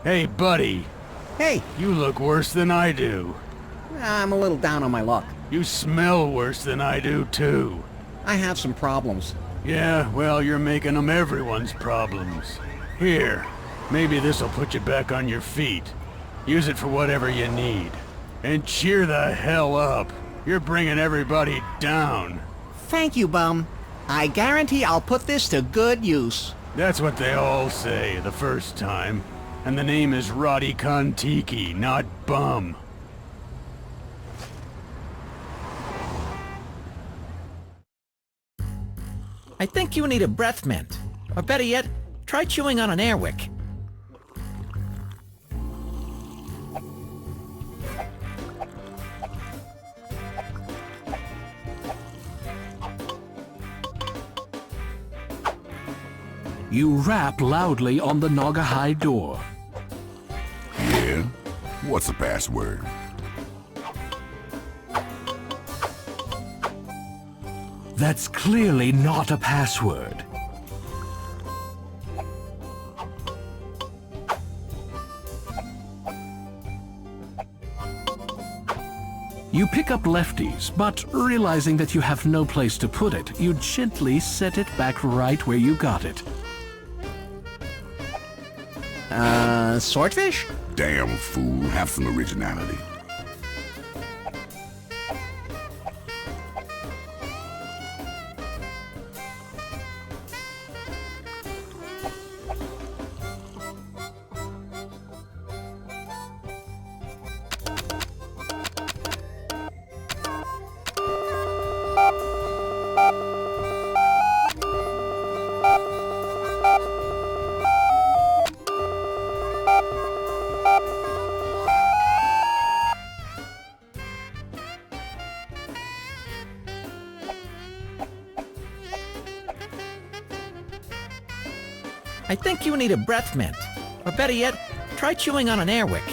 Hey, buddy. Hey, You look worse than I do. I'm a little down on my luck. You smell worse than I do, too. I have some problems. Yeah, well, you're making them everyone's problems. Here, maybe this'll put you back on your feet. Use it for whatever you need. And cheer the hell up. You're bringing everybody down. Thank you, Bum. I guarantee I'll put this to good use. That's what they all say the first time. And the name is Roddy Kon-Tiki, not Bum. I think you need a breath mint. Or better yet, try chewing on an airwick. You rap loudly on the Naugahyde door. Yeah? What's the password? That's clearly not a password. You pick up Lefty's, but realizing that you have no place to put it, you gently set it back right where you got it. Swordfish? Damn fool, have some originality. I think you need a breath mint. Or better yet, try chewing on an airwick.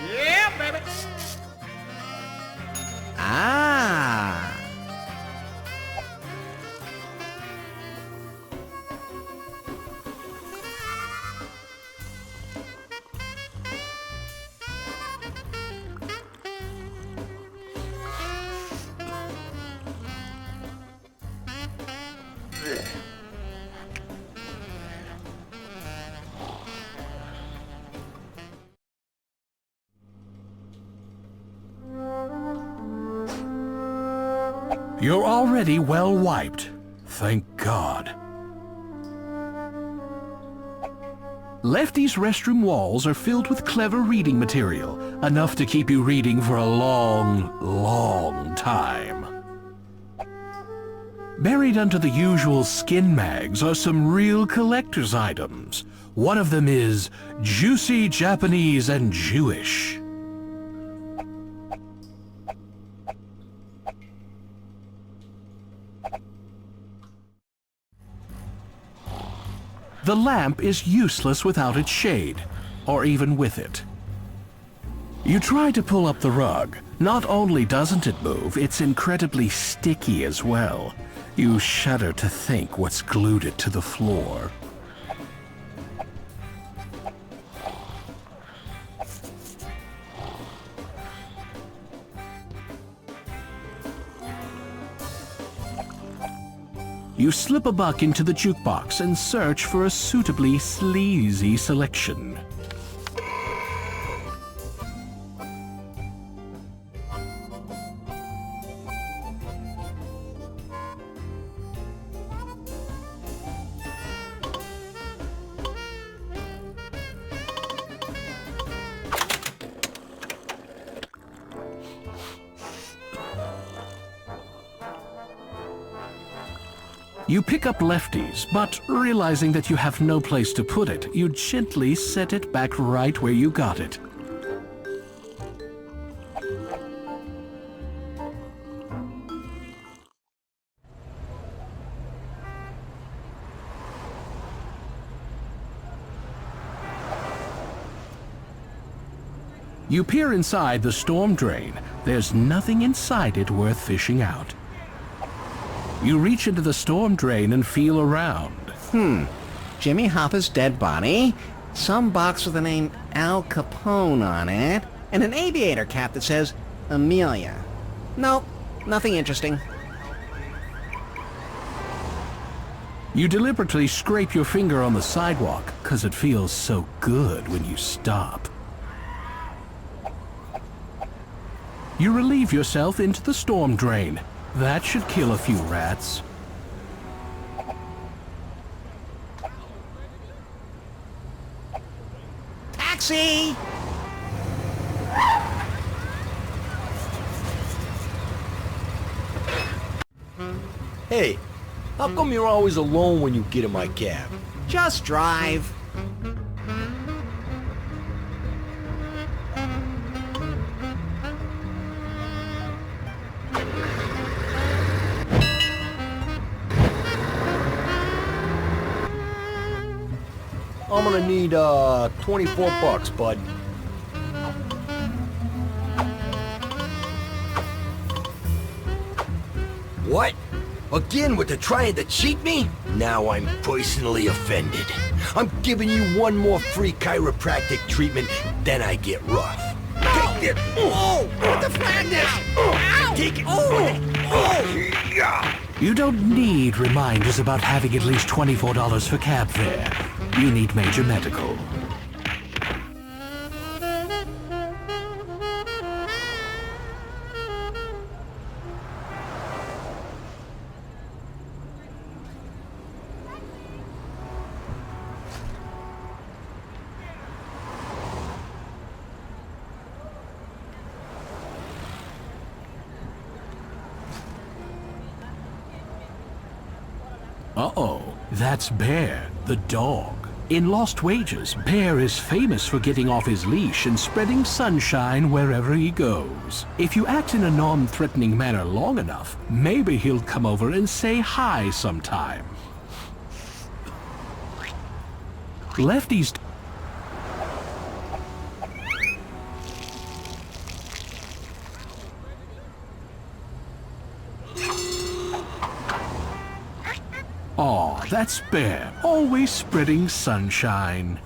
Yeah, baby. Ah. You're already well wiped. Thank God. Lefty's restroom walls are filled with clever reading material, enough to keep you reading for a long, long time. Buried under the usual skin mags are some real collector's items. One of them is juicy Japanese and Jewish. The lamp is useless without its shade, or even with it. You try to pull up the rug. Not only doesn't it move, it's incredibly sticky as well. You shudder to think what's glued it to the floor. You slip a buck into the jukebox and search for a suitably sleazy selection. You pick up Lefty's, but realizing that you have no place to put it, you gently set it back right where you got it. You peer inside the storm drain. There's nothing inside it worth fishing out. You reach into the storm drain and feel around. Jimmy Hoffa's dead body, some box with the name Al Capone on it, and an aviator cap that says Amelia. Nope, nothing interesting. You deliberately scrape your finger on the sidewalk, 'cause it feels so good when you stop. You relieve yourself into the storm drain. That should kill a few rats. Taxi! Hey, how come you're always alone when you get in my cab? Just drive. I'm gonna need, 24 bucks, bud. What? Again with the trying to cheat me? Now I'm personally offended. I'm giving you one more free chiropractic treatment, then I get rough. Take it! Oh! What the madness? Take it! Oh! You don't need reminders about having at least $24 for cab fare. You need major medical. Uh-oh, that's Bear, the dog. In Lost Wages, Bear is famous for getting off his leash and spreading sunshine wherever he goes. If you act in a non-threatening manner long enough, maybe he'll come over and say hi sometime. Lefty's... Aw, that's Bear, always spreading sunshine.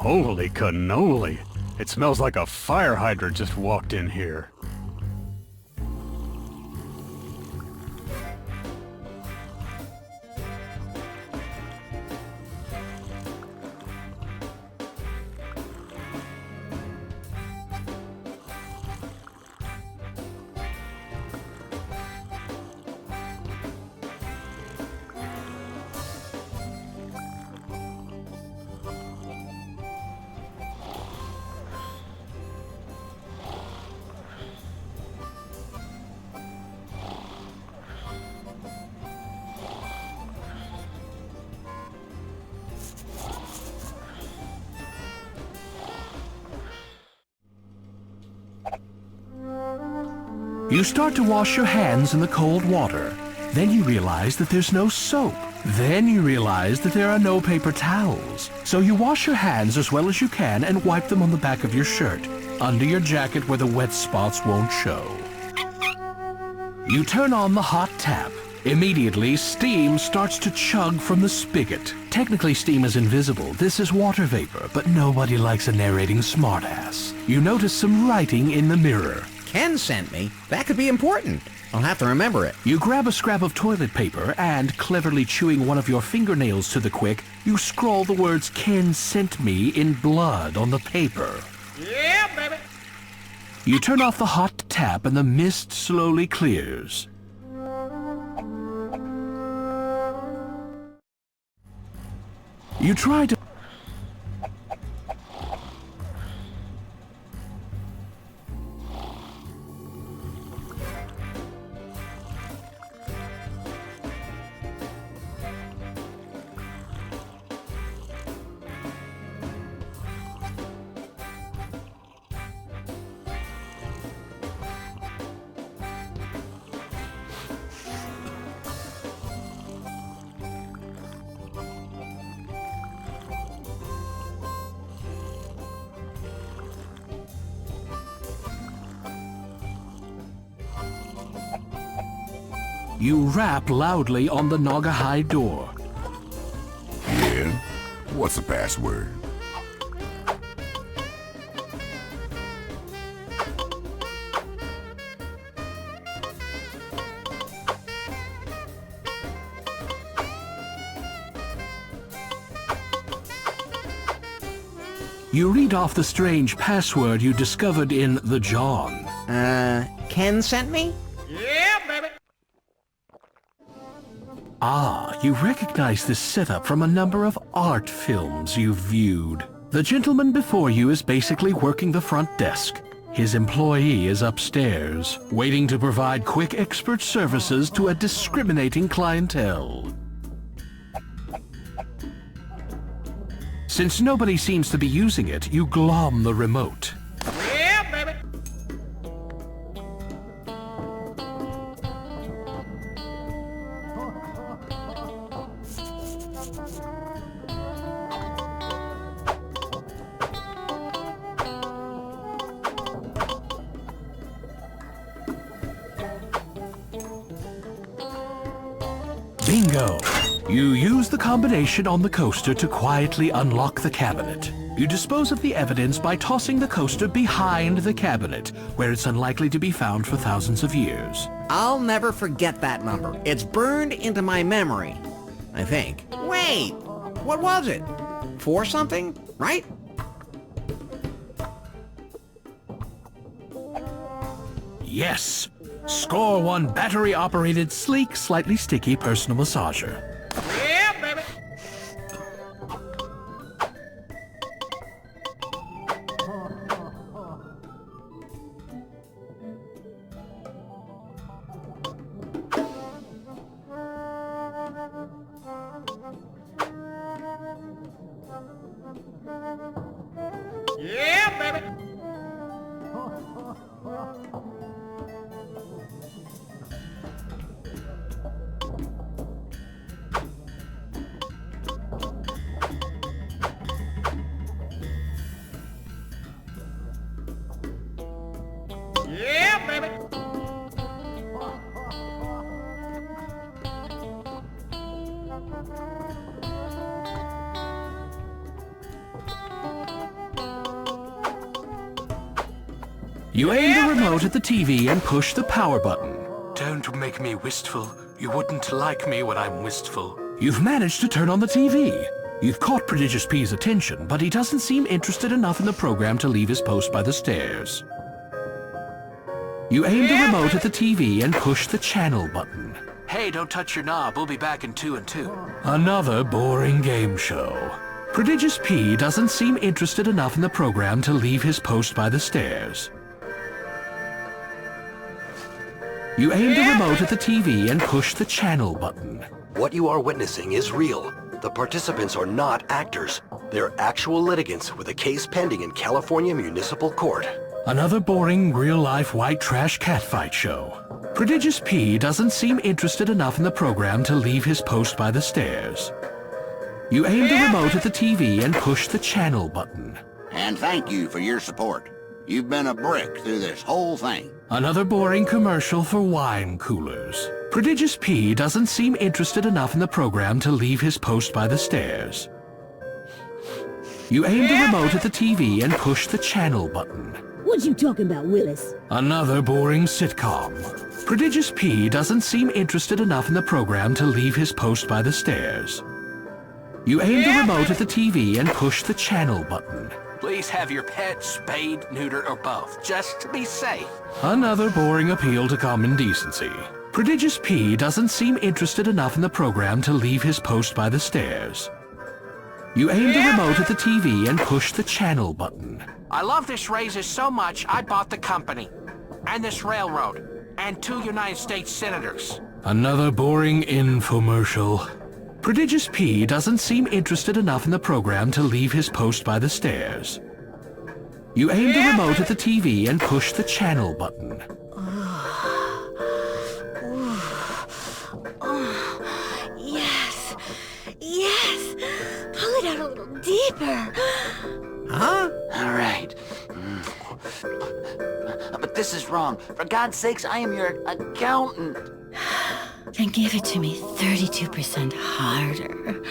Holy cannoli! It smells like a fire hydrant just walked in here. You start to wash your hands in the cold water. Then you realize that there's no soap. Then you realize that there are no paper towels. So you wash your hands as well as you can and wipe them on the back of your shirt, under your jacket where the wet spots won't show. You turn on the hot tap. Immediately, steam starts to chug from the spigot. Technically, steam is invisible. This is water vapor, but nobody likes a narrating smartass. You notice some writing in the mirror. Ken sent me. That could be important. I'll have to remember it. You grab a scrap of toilet paper and, cleverly chewing one of your fingernails to the quick, you scrawl the words "Ken sent me" in blood on the paper. Yeah, baby. You turn off the hot tap and the mist slowly clears. You try to... You rap loudly on the Naugahyde door. Yeah? What's the password? You read off the strange password you discovered in the John. Ken sent me? Yeah, baby. Ah, you recognize this setup from a number of art films you've viewed. The gentleman before you is basically working the front desk. His employee is upstairs, waiting to provide quick expert services to a discriminating clientele. Since nobody seems to be using it, you glom the remote. Yeah, baby. Bingo! You use the combination on the coaster to quietly unlock the cabinet. You dispose of the evidence by tossing the coaster behind the cabinet, where it's unlikely to be found for thousands of years. I'll never forget that number. It's burned into my memory. I think. Wait! What was it? 4 something? Right? Yes! Score 1 battery-operated, sleek, slightly sticky personal massager. Yeah, baby. Yeah, baby. Yeah, baby. You aim the remote at the TV and push the power button. Don't make me wistful. You wouldn't like me when I'm wistful. You've managed to turn on the TV. You've caught Prodigious P's attention, but he doesn't seem interested enough in the program to leave his post by the stairs. You aim the remote at the TV and push the channel button. Hey, don't touch your knob. We'll be back in 2 and 2. Another boring game show. Prodigious P doesn't seem interested enough in the program to leave his post by the stairs. You aim the remote at the TV and push the channel button. What you are witnessing is real. The participants are not actors. They're actual litigants with a case pending in California Municipal Court. Another boring, real-life white trash catfight show. Prodigious P doesn't seem interested enough in the program to leave his post by the stairs. You aim the remote at the TV and push the channel button. And thank you for your support. You've been a brick through this whole thing. Another boring commercial for wine coolers. Prodigious P doesn't seem interested enough in the program to leave his post by the stairs. You aim the remote at the TV and push the channel button. What you talking about, Willis? Another boring sitcom. Prodigious P doesn't seem interested enough in the program to leave his post by the stairs. You aim the remote at the TV and push the channel button. Please have your pet spayed, neutered, or both, just to be safe. Another boring appeal to common decency. Prodigious P doesn't seem interested enough in the program to leave his post by the stairs. You aim the remote at the TV and push the channel button. I love this razor so much, I bought the company. And this railroad. And 2 United States senators. Another boring infomercial. Prodigious P doesn't seem interested enough in the program to leave his post by the stairs. You aim the remote at the TV and push the channel button. Yes. Yes. Pull it out a little deeper. Huh? All right. But this is wrong. For God's sakes, I am your accountant. Then give it to me 32% harder.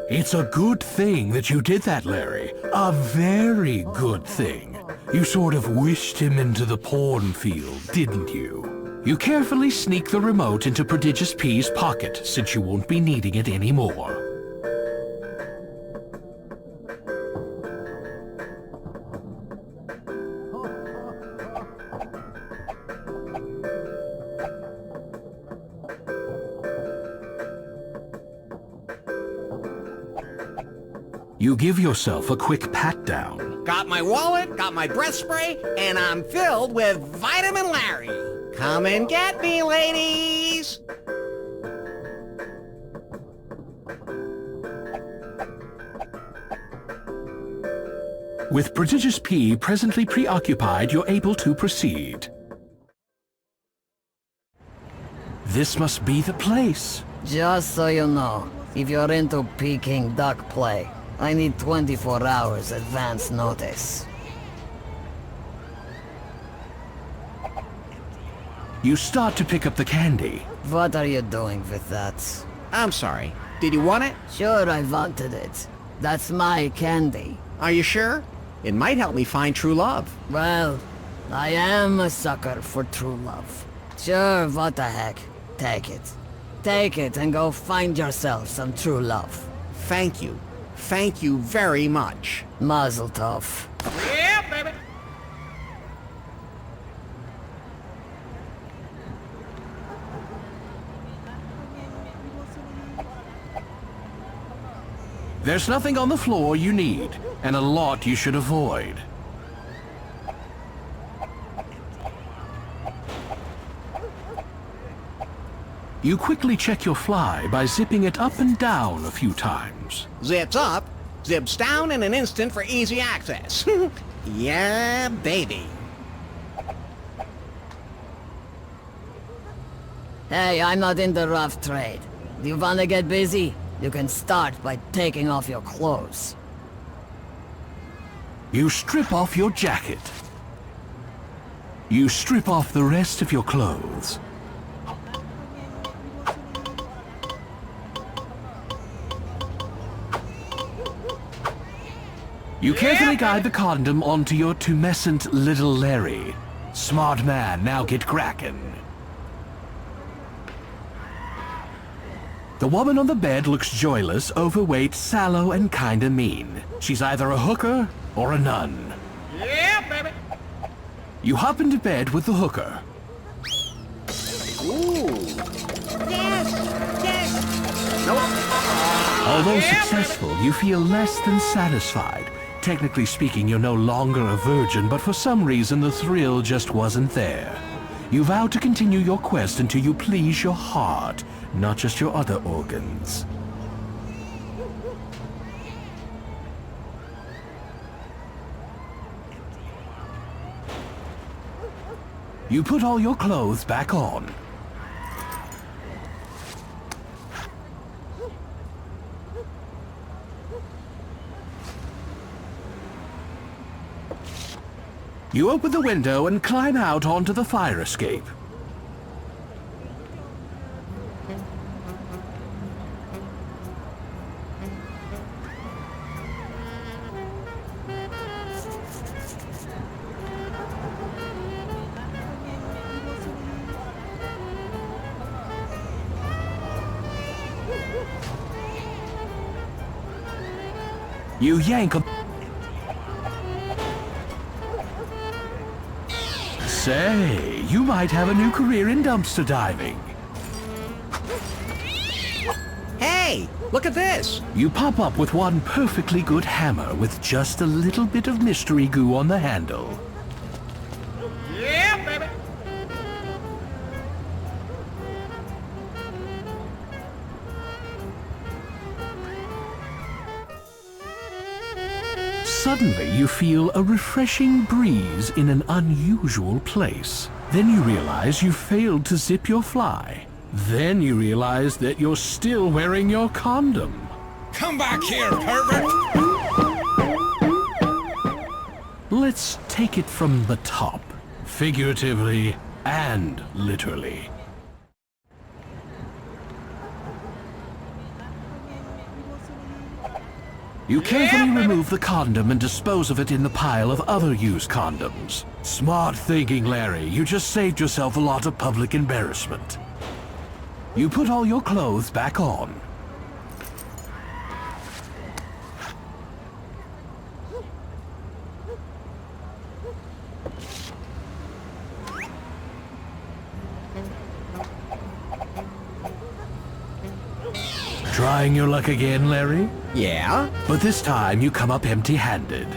It's a good thing that you did that, Larry. A very good thing. You sort of wished him into the porn field, didn't you? You carefully sneak the remote into Prodigious P's pocket, since you won't be needing it anymore. You give yourself a quick pat-down. Got my wallet, got my breath spray, and I'm filled with Vitamin Larry. Come and get me, ladies! With Prodigious P presently preoccupied, you're able to proceed. This must be the place. Just so you know, if you're into Peking duck play, I need 24 hours advance notice. You start to pick up the candy. What are you doing with that? I'm sorry. Did you want it? Sure, I wanted it. That's my candy. Are you sure? It might help me find true love. Well, I am a sucker for true love. Sure, what the heck. Take it. Take it and go find yourself some true love. Thank you. Thank you very much. Mazel tov. Yeah, baby. There's nothing on the floor you need, and a lot you should avoid. You quickly check your fly by zipping it up and down a few times. Zips up, zips down in an instant for easy access. Yeah, baby. Hey, I'm not in the rough trade. Do you wanna get busy? You can start by taking off your clothes. You strip off your jacket. You strip off the rest of your clothes. You carefully guide the condom onto your tumescent little Larry. Smart man, now get crackin'. The woman on the bed looks joyless, overweight, sallow, and kinda mean. She's either a hooker or a nun. Yeah, baby. You hop into bed with the hooker. Ooh. Yes, yes. Nope. Although successful, you feel less than satisfied. Technically speaking, you're no longer a virgin, but for some reason the thrill just wasn't there. You vow to continue your quest until you please your heart, not just your other organs. You put all your clothes back on. You open the window and climb out onto the fire escape. You yank a... Say, you might have a new career in dumpster diving. Hey, look at this! You pop up with one perfectly good hammer with just a little bit of mystery goo on the handle. Yeah, baby. Suddenly, you feel a refreshing breeze in an unusual place. Then you realize you failed to zip your fly. Then you realize that you're still wearing your condom. Come back here, pervert! Let's take it from the top, figuratively and literally. You carefully remove the condom and dispose of it in the pile of other used condoms. Smart thinking, Larry. You just saved yourself a lot of public embarrassment. You put all your clothes back on. Trying your luck again, Larry? Yeah? But this time you come up empty-handed.